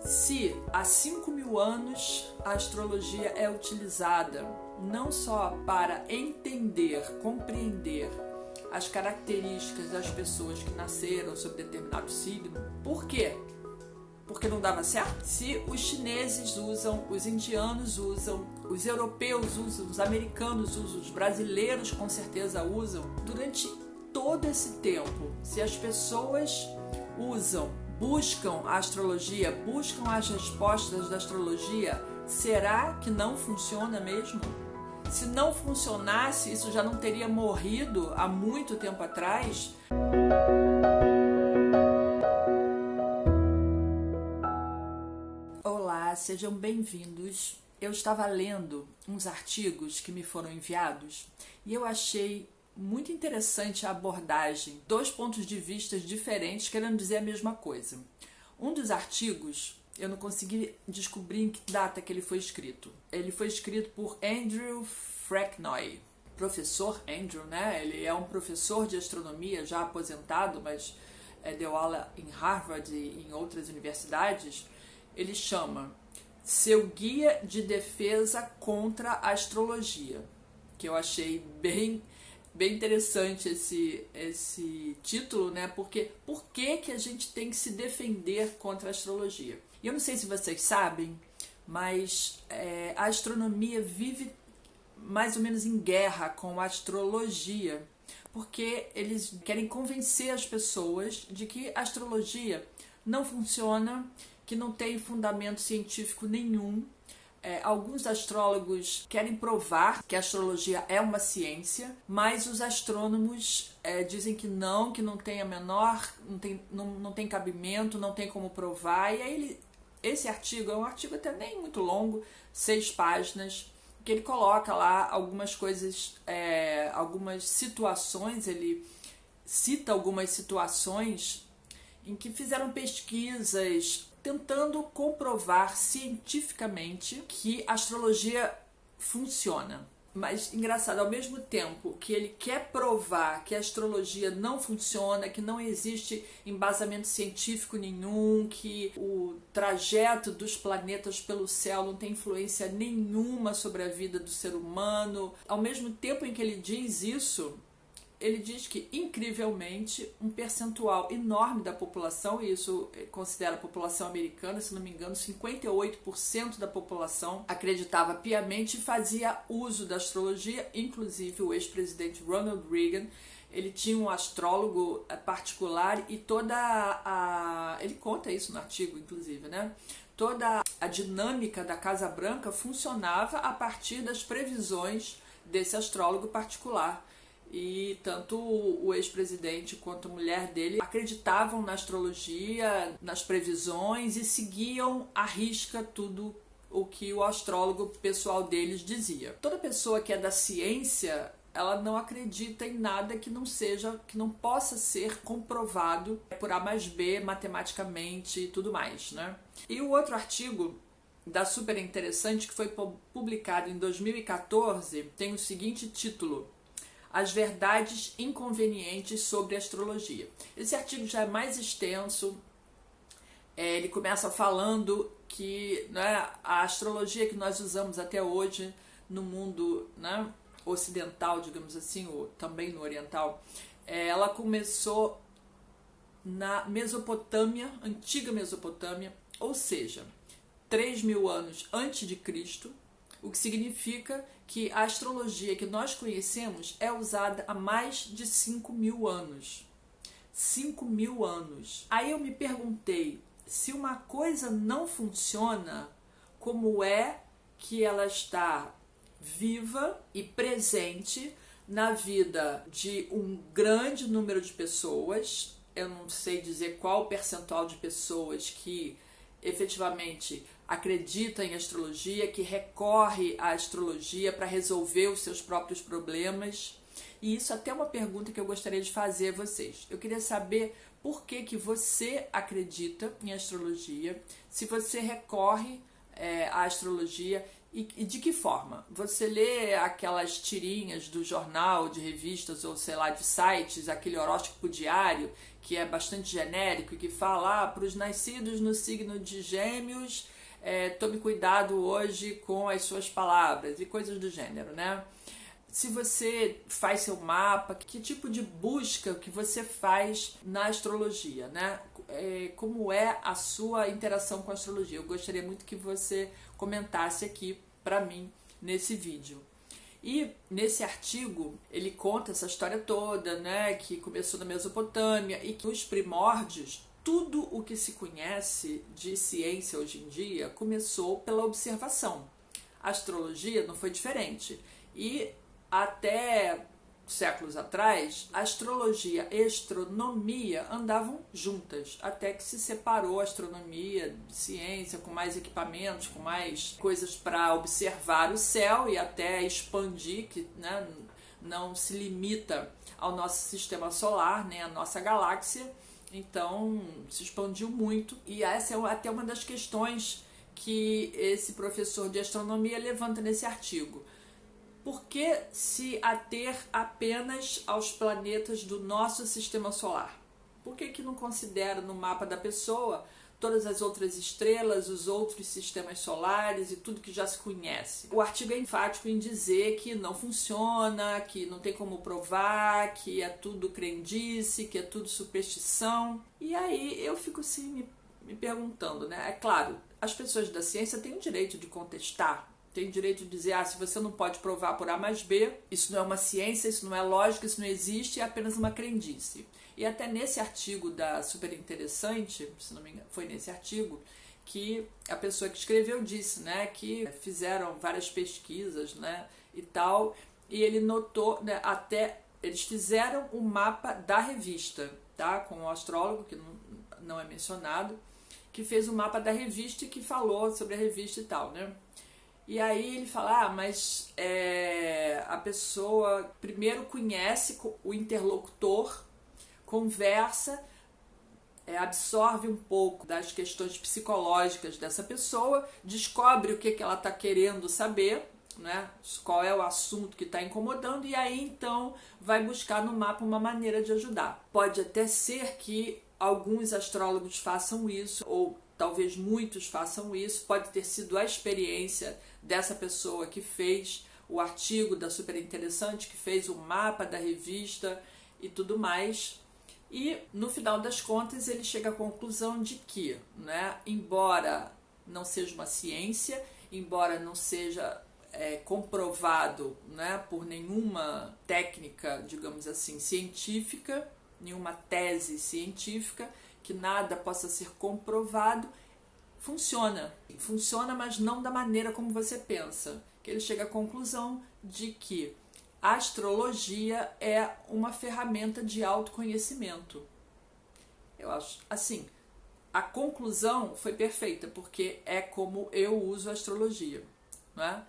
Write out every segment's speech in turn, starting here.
Se há 5.000 anos a astrologia é utilizada não só para entender, compreender as características das pessoas que nasceram sob determinado signo, por quê? Porque não dava certo? Se os chineses usam, os indianos usam, os europeus usam, os americanos usam, os brasileiros com certeza usam, durante todo esse tempo, se as pessoas buscam a astrologia, buscam as respostas da astrologia, será que não funciona mesmo? Se não funcionasse, isso já não teria morrido há muito tempo atrás? Olá, sejam bem-vindos. Eu estava lendo uns artigos que me foram enviados e eu achei muito interessante a abordagem, dois pontos de vista diferentes querendo dizer a mesma coisa. Um dos artigos, eu não consegui descobrir em que data que ele foi escrito. Ele foi escrito por Andrew Fracknoy. Professor Andrew, né? Ele é um professor de astronomia já aposentado, mas deu aula em Harvard e em outras universidades. Ele chama Seu Guia de Defesa contra a Astrologia, que eu achei bem interessante esse título, né? Porque por que a gente tem que se defender contra a astrologia? E eu não sei se vocês sabem, mas a astronomia vive mais ou menos em guerra com a astrologia, porque eles querem convencer as pessoas de que a astrologia não funciona, que não tem fundamento científico nenhum. Alguns astrólogos querem provar que a astrologia é uma ciência, mas os astrônomos dizem que não tem a menor, não tem cabimento, não tem como provar. E aí esse artigo é um artigo até nem muito longo, 6 páginas, que ele coloca lá algumas coisas, algumas situações, ele cita algumas situações em que fizeram pesquisas tentando comprovar cientificamente que a astrologia funciona. Mas, engraçado, ao mesmo tempo que ele quer provar que a astrologia não funciona, que não existe embasamento científico nenhum, que o trajeto dos planetas pelo céu não tem influência nenhuma sobre a vida do ser humano, ao mesmo tempo em que ele diz isso, ele diz que, incrivelmente, um percentual enorme da população, e isso considera a população americana, se não me engano, 58% da população acreditava piamente e fazia uso da astrologia, inclusive o ex-presidente Ronald Reagan. Ele tinha um astrólogo particular e ele conta isso no artigo, inclusive, né? Toda a dinâmica da Casa Branca funcionava a partir das previsões desse astrólogo particular. E tanto o ex-presidente quanto a mulher dele acreditavam na astrologia, nas previsões e seguiam à risca tudo o que o astrólogo pessoal deles dizia. Toda pessoa que é da ciência, ela não acredita em nada que não possa ser comprovado por A mais B matematicamente e tudo mais, né? E o outro artigo da Super Interessante, que foi publicado em 2014, tem o seguinte título: As verdades inconvenientes sobre a astrologia. Esse artigo já é mais extenso. Ele começa falando que, né, a astrologia que nós usamos até hoje no mundo, né, ocidental, digamos assim, ou também no oriental, ela começou na Mesopotâmia, antiga Mesopotâmia, ou seja, 3.000 anos antes de Cristo, o que significa que a astrologia que nós conhecemos é usada há mais de 5.000 anos. 5.000 anos. Aí eu me perguntei, se uma coisa não funciona, como é que ela está viva e presente na vida de um grande número de pessoas? Eu não sei dizer qual o percentual de pessoas que efetivamente acredita em astrologia, que recorre à astrologia para resolver os seus próprios problemas. E isso até é uma pergunta que eu gostaria de fazer a vocês. Eu queria saber por que você acredita em astrologia, se você recorre à astrologia E de que forma? Você lê aquelas tirinhas do jornal, de revistas ou sei lá, de sites, aquele horóscopo diário, que é bastante genérico e que fala para os nascidos no signo de Gêmeos, tome cuidado hoje com as suas palavras e coisas do gênero, né? Se você faz seu mapa, que tipo de busca que você faz na astrologia, né? Como é a sua interação com a astrologia? Eu gostaria muito que você comentasse aqui para mim nesse vídeo. E nesse artigo ele conta essa história toda, né? Que começou na Mesopotâmia e que os primórdios, tudo o que se conhece de ciência hoje em dia começou pela observação. A astrologia não foi diferente. E até séculos atrás, a astrologia e a astronomia andavam juntas, até que se separou a astronomia de ciência, com mais equipamentos, com mais coisas para observar o céu e até expandir, que, né, não se limita ao nosso sistema solar, nem à nossa galáxia. Então se expandiu muito, e essa é até uma das questões que esse professor de astronomia levanta nesse artigo. Por que se ater apenas aos planetas do nosso sistema solar? Por que não considera no mapa da pessoa todas as outras estrelas, os outros sistemas solares e tudo que já se conhece? O artigo é enfático em dizer que não funciona, que não tem como provar, que é tudo crendice, que é tudo superstição. E aí eu fico assim me perguntando, né? É claro, as pessoas da ciência têm o direito de contestar, tem direito de dizer, se você não pode provar por A mais B, isso não é uma ciência, isso não é lógica, isso não existe, é apenas uma crendice. E até nesse artigo da Super Interessante, se não me engano, foi nesse artigo, que a pessoa que escreveu disse, né, que fizeram várias pesquisas, né, e tal, e ele notou, né, até eles fizeram o mapa da revista, tá, com um astrólogo, que não é mencionado, que fez o mapa da revista e que falou sobre a revista e tal, né. E aí ele fala, mas a pessoa primeiro conhece o interlocutor, conversa, absorve um pouco das questões psicológicas dessa pessoa, descobre o que ela está querendo saber, né? Qual é o assunto que está incomodando, e aí então vai buscar no mapa uma maneira de ajudar. Pode até ser que alguns astrólogos façam isso, ou talvez muitos façam isso, pode ter sido a experiência dessa pessoa que fez o artigo da Super Interessante, que fez o mapa da revista e tudo mais. E no final das contas ele chega à conclusão de que, né, embora não seja uma ciência, embora não seja comprovado, né, por nenhuma técnica, digamos assim, científica, nenhuma tese científica, que nada possa ser comprovado, funciona, mas não da maneira como você pensa. Que ele chega à conclusão de que a astrologia é uma ferramenta de autoconhecimento. Eu acho, assim, a conclusão foi perfeita, porque é como eu uso a astrologia, né?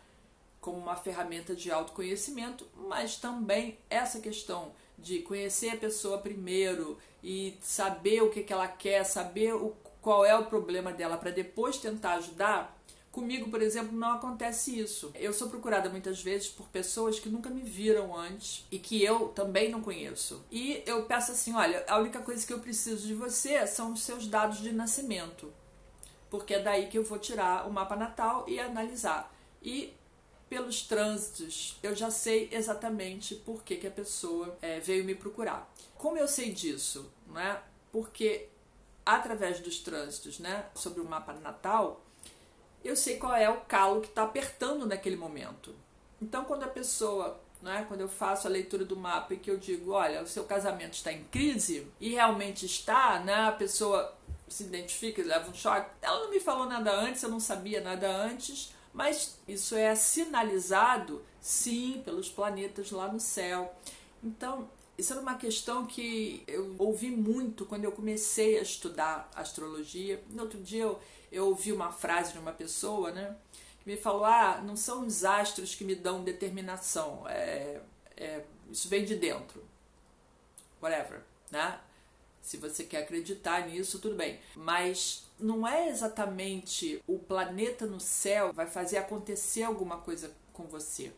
Como uma ferramenta de autoconhecimento, mas também essa questão de conhecer a pessoa primeiro e saber o que ela quer, saber qual é o problema dela para depois tentar ajudar. Comigo, por exemplo, não acontece isso. Eu sou procurada muitas vezes por pessoas que nunca me viram antes e que eu também não conheço. E eu peço assim, olha, a única coisa que eu preciso de você são os seus dados de nascimento, porque é daí que eu vou tirar o mapa natal e analisar. E pelos trânsitos, eu já sei exatamente por que a pessoa veio me procurar. Como eu sei disso? Né? Porque através dos trânsitos, né, sobre o mapa natal, eu sei qual é o calo que está apertando naquele momento. Então, quando a pessoa, né, quando eu faço a leitura do mapa e que eu digo, olha, o seu casamento está em crise, e realmente está, né, a pessoa se identifica, leva um choque. Ela não me falou nada antes, eu não sabia nada antes, mas isso é sinalizado, sim, pelos planetas lá no céu. Então, isso era uma questão que eu ouvi muito quando eu comecei a estudar astrologia. No outro dia eu ouvi uma frase de uma pessoa, né, que me falou, não são os astros que me dão determinação, isso vem de dentro, whatever, né? Se você quer acreditar nisso, tudo bem. Mas não é exatamente o planeta no céu vai fazer acontecer alguma coisa com você.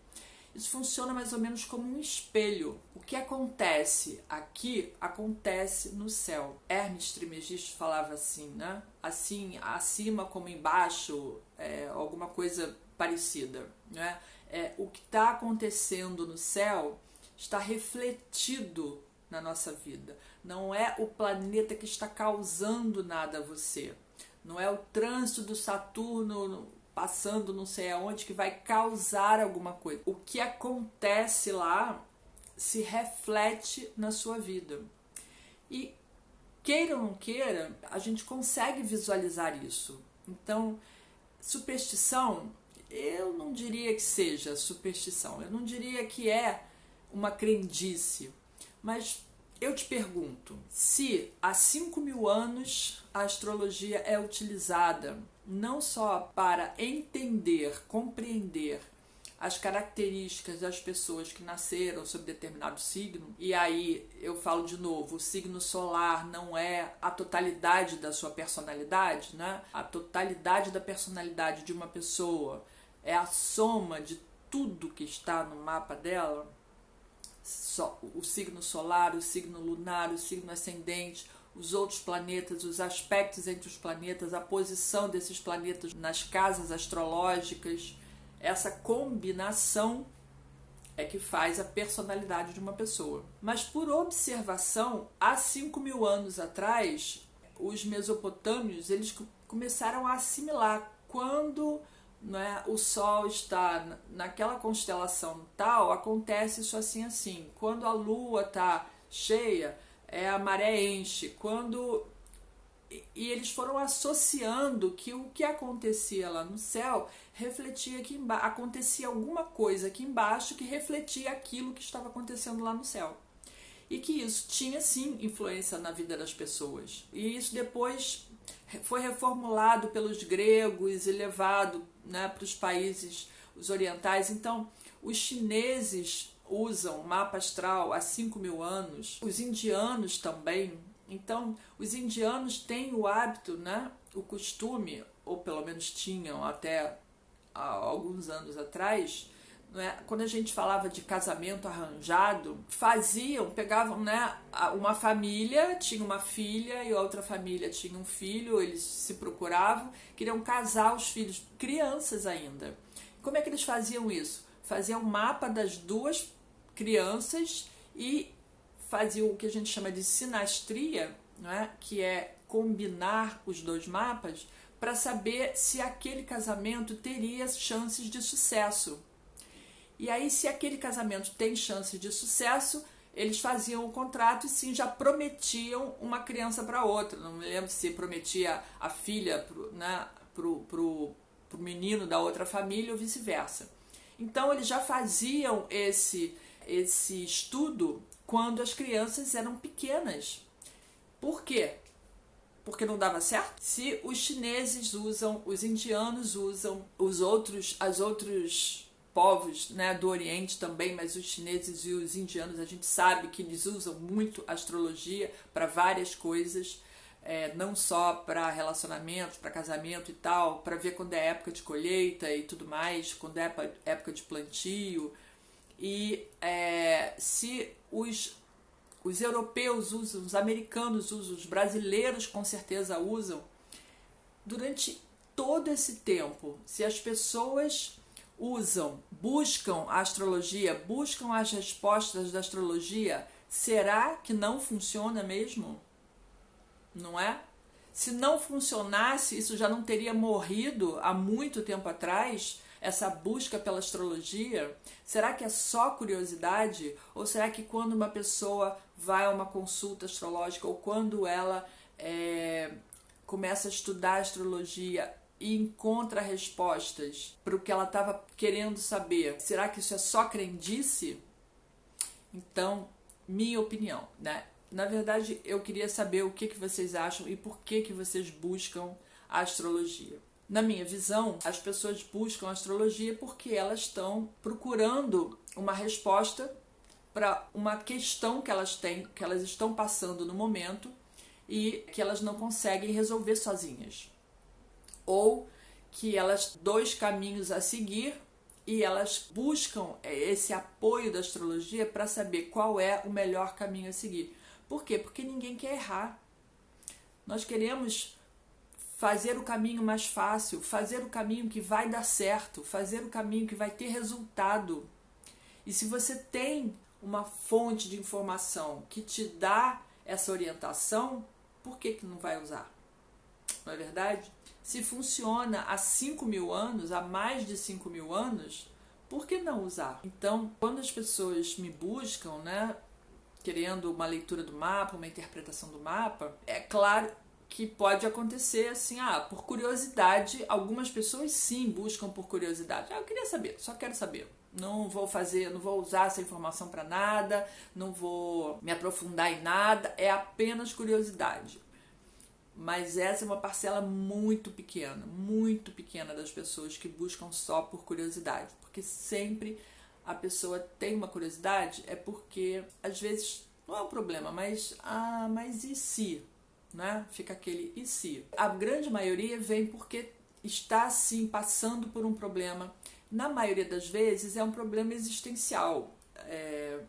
Isso funciona mais ou menos como um espelho. O que acontece aqui, acontece no céu. Hermes Trismegisto falava assim, né? Assim, acima como embaixo, alguma coisa parecida, né? O que está acontecendo no céu está refletido na nossa vida. Não é o planeta que está causando nada a você. Não é o trânsito do Saturno passando não sei aonde que vai causar alguma coisa. O que acontece lá se reflete na sua vida. E queira ou não queira, a gente consegue visualizar isso. Então, superstição, eu não diria que seja superstição. Eu não diria que é uma crendice. Mas eu te pergunto, se há 5.000 anos a astrologia é utilizada não só para entender, compreender as características das pessoas que nasceram sob determinado signo, e aí eu falo de novo, o signo solar não é a totalidade da sua personalidade, né? A totalidade da personalidade de uma pessoa é a soma de tudo que está no mapa dela. O signo solar, o signo lunar, o signo ascendente, os outros planetas, os aspectos entre os planetas, a posição desses planetas nas casas astrológicas, essa combinação é que faz a personalidade de uma pessoa. Mas por observação, há 5.000 anos atrás, os mesopotâmios eles começaram a assimilar quando o Sol está naquela constelação tal, acontece isso assim. Quando a Lua está cheia, a maré enche. E eles foram associando que o que acontecia lá no céu refletia aqui embaixo. Acontecia alguma coisa aqui embaixo que refletia aquilo que estava acontecendo lá no céu. E que isso tinha sim influência na vida das pessoas. E isso depois foi reformulado pelos gregos e levado para os países os orientais. Então, os chineses usam mapa astral há 5.000 anos, os indianos também. Então, os indianos têm o hábito, o costume, ou pelo menos tinham até há alguns anos atrás, quando a gente falava de casamento arranjado, pegavam uma família, tinha uma filha e outra família tinha um filho, eles se procuravam, queriam casar os filhos, crianças ainda. Como é que eles faziam isso? Faziam um mapa das duas crianças e faziam o que a gente chama de sinastria, que é combinar os dois mapas para saber se aquele casamento teria chances de sucesso. E aí, se aquele casamento tem chance de sucesso, eles faziam o contrato e sim, já prometiam uma criança para outra. Não me lembro se prometia a filha pro menino da outra família ou vice-versa. Então, eles já faziam esse estudo quando as crianças eram pequenas. Por quê? Porque não dava certo? Se os chineses usam, os indianos usam, os outros povos do Oriente também, mas os chineses e os indianos, a gente sabe que eles usam muito astrologia para várias coisas, não só para relacionamentos, para casamento e tal, para ver quando é época de colheita e tudo mais, quando é época de plantio. E se os europeus usam, os americanos usam, os brasileiros com certeza usam, durante todo esse tempo, se as pessoas buscam a astrologia, buscam as respostas da astrologia, será que não funciona mesmo? Não é? Se não funcionasse, isso já não teria morrido há muito tempo atrás, essa busca pela astrologia? Será que é só curiosidade? Ou será que quando uma pessoa vai a uma consulta astrológica ou quando ela começa a estudar astrologia e encontra respostas para o que ela estava querendo saber, será que isso é só crendice? Então, minha opinião, Na verdade, eu queria saber o que vocês acham e por que vocês buscam a astrologia. Na minha visão, as pessoas buscam a astrologia porque elas estão procurando uma resposta para uma questão que elas têm, que elas estão passando no momento, e que elas não conseguem resolver sozinhas. Ou que elas têm dois caminhos a seguir e elas buscam esse apoio da astrologia para saber qual é o melhor caminho a seguir. Por quê? Porque ninguém quer errar. Nós queremos fazer o caminho mais fácil, fazer o caminho que vai dar certo, fazer o caminho que vai ter resultado. E se você tem uma fonte de informação que te dá essa orientação, por que não vai usar? Não é verdade? Se funciona há 5.000 anos, há mais de 5.000 anos, por que não usar? Então, quando as pessoas me buscam, né, querendo uma leitura do mapa, uma interpretação do mapa, é claro que pode acontecer assim, por curiosidade. Algumas pessoas sim buscam por curiosidade. Eu queria saber, só quero saber. Não vou usar essa informação para nada, não vou me aprofundar em nada, é apenas curiosidade. Mas essa é uma parcela muito pequena das pessoas que buscam só por curiosidade. Porque sempre a pessoa tem uma curiosidade, é porque às vezes não é um problema, mas e se? Né? Fica aquele e se. A grande maioria vem porque está sim passando por um problema. Na maioria das vezes é um problema existencial.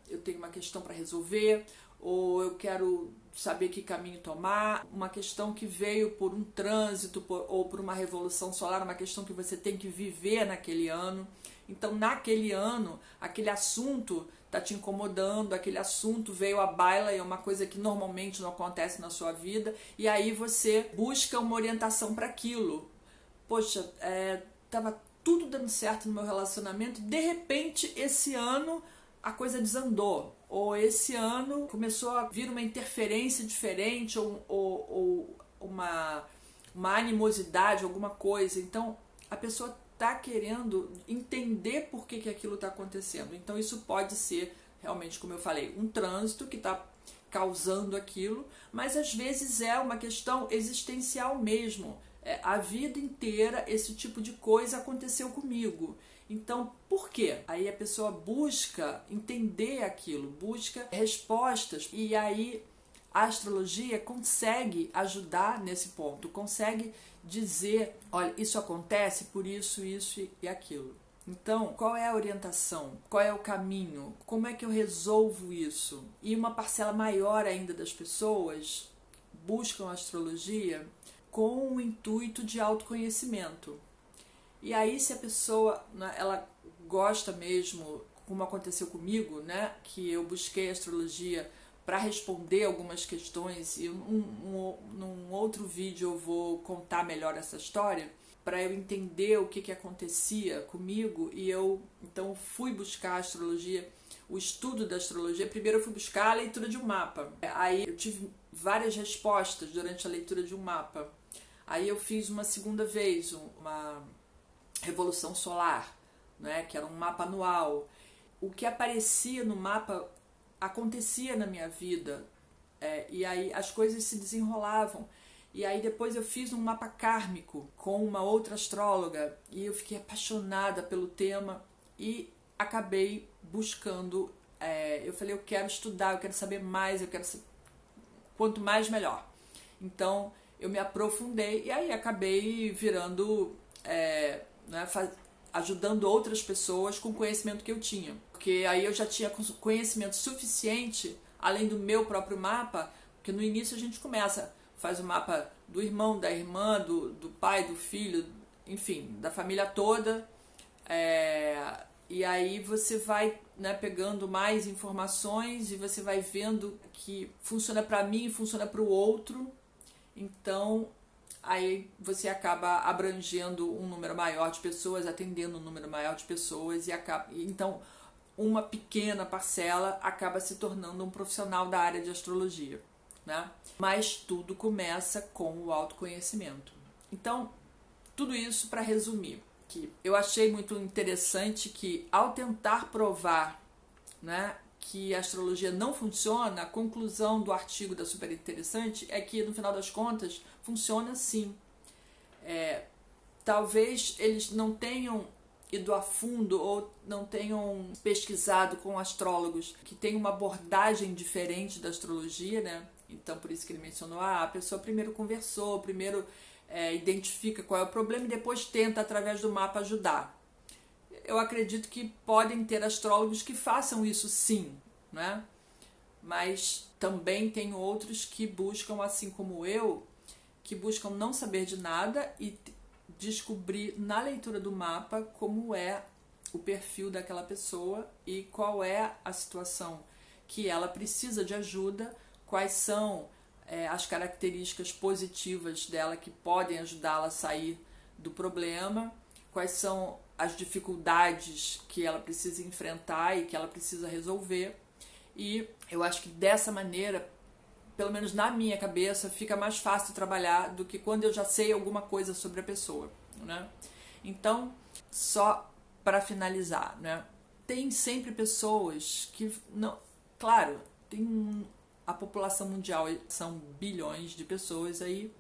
Eu tenho uma questão para resolver, ou eu quero saber que caminho tomar, uma questão que veio por um trânsito ou por uma revolução solar, uma questão que você tem que viver naquele ano. Então, naquele ano, aquele assunto está te incomodando, aquele assunto veio à baila e é uma coisa que normalmente não acontece na sua vida, e aí você busca uma orientação para aquilo. Poxa, estava tudo dando certo no meu relacionamento, de repente, esse ano a coisa desandou. Ou esse ano começou a vir uma interferência diferente, ou uma animosidade, alguma coisa. Então, a pessoa está querendo entender por que aquilo está acontecendo. Então, isso pode ser, realmente, como eu falei, um trânsito que está causando aquilo, mas às vezes é uma questão existencial mesmo. A vida inteira esse tipo de coisa aconteceu comigo. Então, por quê? Aí a pessoa busca entender aquilo, busca respostas, e aí a astrologia consegue ajudar nesse ponto, consegue dizer, olha, isso acontece por isso, isso e aquilo. Então, qual é a orientação? Qual é o caminho? Como é que eu resolvo isso? E uma parcela maior ainda das pessoas buscam a astrologia com o intuito de autoconhecimento. E aí, se a pessoa, né, ela gosta mesmo, como aconteceu comigo, né, que eu busquei a astrologia para responder algumas questões, e num outro vídeo eu vou contar melhor essa história, para eu entender o que acontecia comigo, e eu então fui buscar a astrologia, o estudo da astrologia. Primeiro eu fui buscar a leitura de um mapa, aí eu tive várias respostas durante a leitura de um mapa. Aí eu fiz uma segunda vez uma revolução solar, né, que era um mapa anual. O que aparecia no mapa acontecia na minha vida, e aí as coisas se desenrolavam. E aí depois eu fiz um mapa kármico com uma outra astróloga e eu fiquei apaixonada pelo tema e acabei buscando. Eu falei, eu quero estudar, eu quero saber mais, quanto mais melhor. Então eu me aprofundei e aí acabei virando, né, ajudando outras pessoas com o conhecimento que eu tinha. Porque aí eu já tinha conhecimento suficiente, além do meu próprio mapa, porque no início a gente faz o mapa do irmão, da irmã, do pai, do filho, enfim, da família toda. E aí você vai, né, pegando mais informações e você vai vendo que funciona para mim e funciona para o outro. Então, aí você acaba abrangendo um número maior de pessoas, atendendo um número maior de pessoas, então uma pequena parcela acaba se tornando um profissional da área de astrologia, né? Mas tudo começa com o autoconhecimento. Então, tudo isso para resumir, que eu achei muito interessante que ao tentar provar, né, que a astrologia não funciona, a conclusão do artigo da Super Interessante é que, no final das contas, funciona sim. Talvez eles não tenham ido a fundo ou não tenham pesquisado com astrólogos que têm uma abordagem diferente da astrologia, né? Então, por isso que ele mencionou, a pessoa primeiro conversou, primeiro identifica qual é o problema e depois tenta, através do mapa, ajudar. Eu acredito que podem ter astrólogos que façam isso sim, né? Mas também tem outros que buscam, assim como eu, que buscam não saber de nada e descobrir na leitura do mapa como é o perfil daquela pessoa e qual é a situação que ela precisa de ajuda, quais são as características positivas dela que podem ajudá-la a sair do problema, quais são as dificuldades que ela precisa enfrentar e que ela precisa resolver. E eu acho que dessa maneira, pelo menos na minha cabeça, fica mais fácil trabalhar do que quando eu já sei alguma coisa sobre a pessoa, né? Então, só para finalizar, né? Tem sempre pessoas que não... Claro, a população mundial são bilhões de pessoas aí,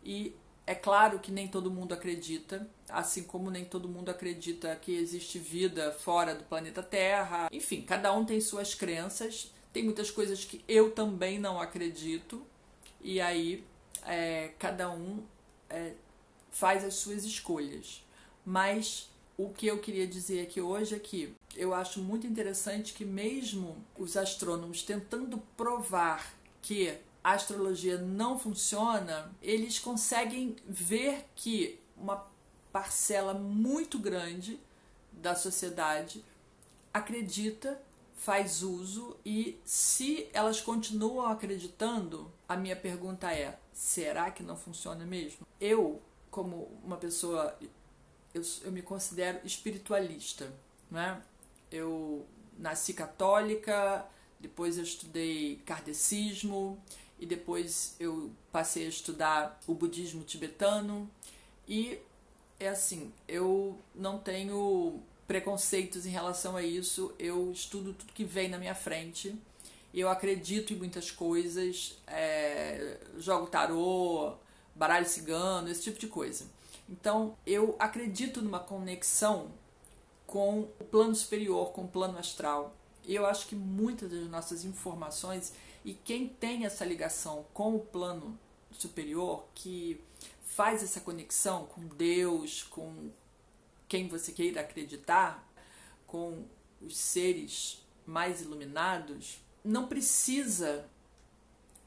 e é claro que nem todo mundo acredita, assim como nem todo mundo acredita que existe vida fora do planeta Terra. Enfim, cada um tem suas crenças, tem muitas coisas que eu também não acredito, e aí cada um faz as suas escolhas. Mas o que eu queria dizer aqui hoje é que eu acho muito interessante que mesmo os astrônomos tentando provar que a astrologia não funciona, eles conseguem ver que uma parcela muito grande da sociedade acredita, faz uso, e se elas continuam acreditando, a minha pergunta é, será que não funciona mesmo? Eu, como uma pessoa, eu me considero espiritualista, né? Eu nasci católica, depois eu estudei kardecismo, e depois eu passei a estudar o budismo tibetano, e é assim, eu não tenho preconceitos em relação a isso, eu estudo tudo que vem na minha frente, eu acredito em muitas coisas, jogo tarô, baralho cigano, esse tipo de coisa. Então, eu acredito numa conexão com o plano superior, com o plano astral. E eu acho que muitas das nossas informações, e quem tem essa ligação com o plano superior, que faz essa conexão com Deus, com quem você queira acreditar, com os seres mais iluminados, não precisa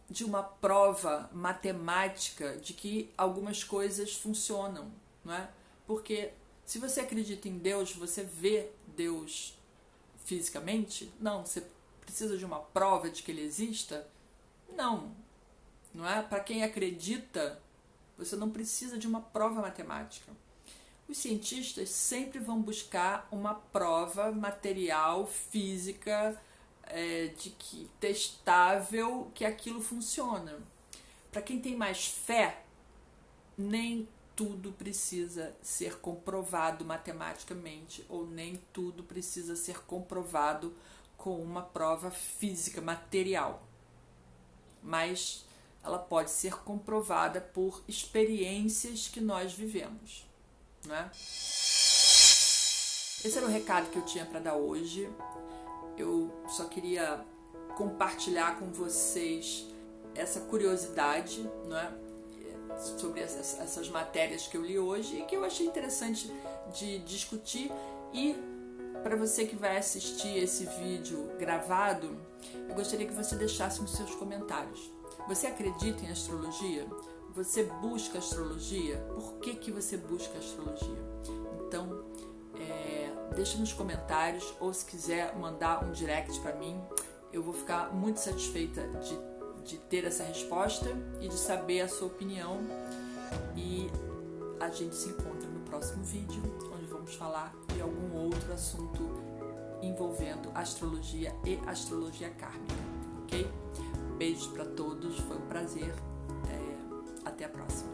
de uma prova matemática de que algumas coisas funcionam, não é? Porque se você acredita em Deus, você vê Deus fisicamente? Não. Você precisa de uma prova de que ele exista? Não. Não é? Para quem acredita, você não precisa de uma prova matemática. Os cientistas sempre vão buscar uma prova material, física, de que testável, que aquilo funciona. Para quem tem mais fé, nem tudo precisa ser comprovado matematicamente, ou nem tudo precisa ser comprovado com uma prova física, material. Mas ela pode ser comprovada por experiências que nós vivemos, né? Esse era o recado que eu tinha para dar hoje. Eu só queria compartilhar com vocês essa curiosidade, né, sobre essas matérias que eu li hoje e que eu achei interessante de discutir. E para você que vai assistir esse vídeo gravado, eu gostaria que você deixasse os seus comentários. Você acredita em astrologia? Você busca astrologia? Por que você busca astrologia? Então, deixa nos comentários, ou se quiser mandar um direct para mim, eu vou ficar muito satisfeita de ter essa resposta e de saber a sua opinião. E a gente se encontra no próximo vídeo, onde vamos falar de algum outro assunto envolvendo astrologia e astrologia kármica, ok? Beijos para todos, foi um prazer, até a próxima.